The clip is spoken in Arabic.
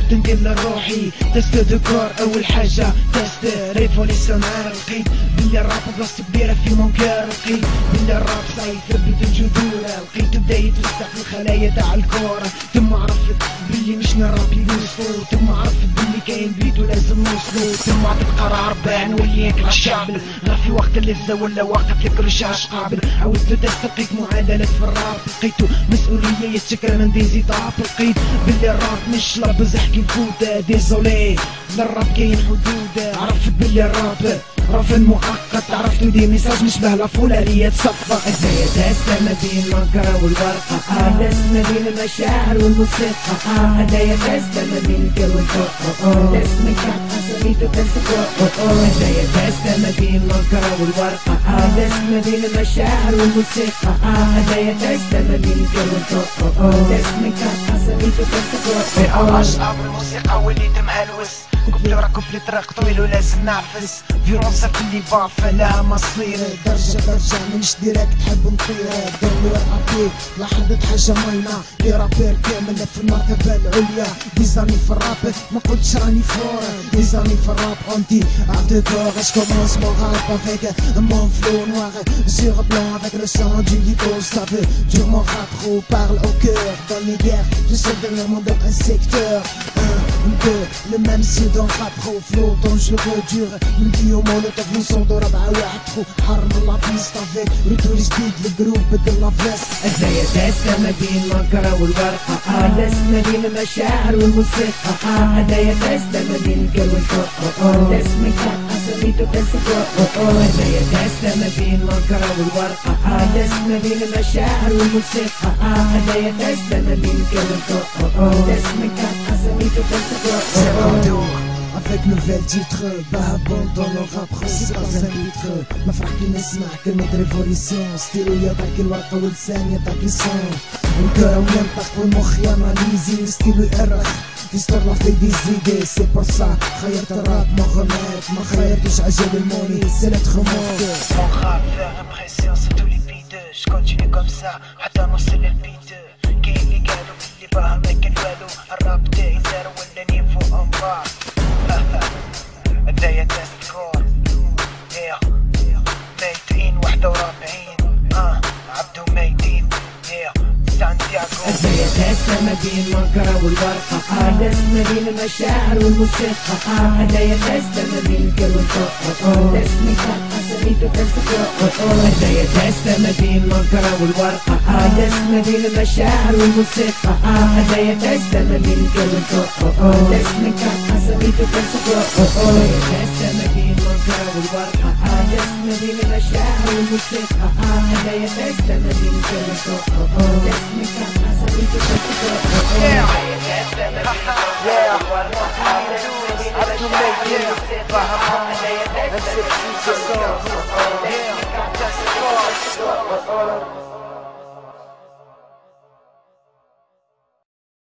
تنقل لروحي تست دكور. اول حاجة تست ريفوليسيونير، لقيت بلي الراب بلاصتو كبيرة في مونكار، لقيت بلي الراب صاير ثبت الجذور، لقيت بدا يتوسع في الخلايا تاع الكورة. ثم عرفت بلي مش الراب يوصلو، ثم عرفت بلي كاين بيت ولازم نوصلو. ثم عطيت قرار باه نولي نكره الشعب، غير في وقت اللذة ولا وقت لك رشاش قابل. عاودت تست لقيت معادلات في الراب، لقيتو مسؤولية يتشكر من ديزيتاب، لقيت بلي الراب مش لابز احكي فوت. ديزولي للراب كاين حدود، عرفت بلي الراب رفن مؤقت، عرفتو دي ميساج نشبه لفولارية تصفى. ازاي داسة ما بين المنكرة والورقة، داسة ما بين المشاعر والموسيقى، هدايا داسة ما بين الكل والفوق، داسة من كان أساميتو تنسفوق. ازاي داسة ما بين المنكرة والورقة، داسة ما بين المشاعر والموسيقى، هدايا داسة ما بين الكل والفوق، داسة من كان أساميتو تنسفوق. في أول أصحاب الموسيقى وليت مهلوس، كوبلي طريق طويل ولازم نعفس، فيرونسا في اللي باف لها مصير. درجة منش ديريكت تحب نطير، دوري رابي لاحظت حاجة ماينة، لي رابير كامل في المرتبة العليا. ديزاني في الراب ما قلتش راني فور، ديزاني في الراب اونتي عبد كور. Je commence mon rap avec mon flow noir sur blanc, avec le son du lido. Ça veut dire mon rap pro parle au cœur. Dans les guerres, je sais dernièrement dans un secteur. Le même c'est dans rap pro flow dangereux dur. ندي ومولوتوف نصوندو 4-1 تخو حرم لا بيست افيك ريتور جديد للجروب بدل لا فيست. ازاي داسة ما بين المنكرة والورقة، داسة ما بين المشاعر والموسيقى، هدايا داسة ما بين الكل والفوق، داسة من كان أساميتو تنسفوق. ازاي داسة ما بين المنكرة والورقة، داسة ما بين المشاعر والموسيقى، هدايا داسة ما بين الكل والفوق، داسة من كان أساميتو تنسفوق. Avec nouvelle titre, bah bon dans le rap c'est pas un titre. ما فرح كي نسمع كلمة ريفوليسيون، ستيلو يعطيك الورقة واللسان يعطيك الصون، والكرة ينطق والمخ ياناليزي، ستيلو يأرخ يستر لا في دي زيدي. سي بور سا خيرت الراب ما غمات، ما خيرتش عجب الموني سي لاتخ مود. Mon rap faire impression c'est tous les beats, je continue comme ça حتى نوصل للبيت. كاين اللي قالوا اللي باهم ما كان والو، الراب تاعي زيرو ولا نيفو انبار. هدايا تستكور ميتين 41 عبدو ميتين سانتياغو. هدايا داسة ما بين المنكرة والورقة، داسة ما بين المشاعر والموسيقى، هدايا داسة ما بين الكل والفوق، داسة من كان أساميتو تنسفوق. هدايا داسة ما بين المنكرة والورقة، داسة ما بين المشاعر والموسيقى، هدايا داسة ما بين الكل والفوق، داسة من كان أساميتو تنسفوق. داسة ما بين المنكرة والورقة، داسة ما بين المشاعر والموسيقى، هدايا داسة ما بين الكل والفوق، داسة من كان أساميتو تنسفوق.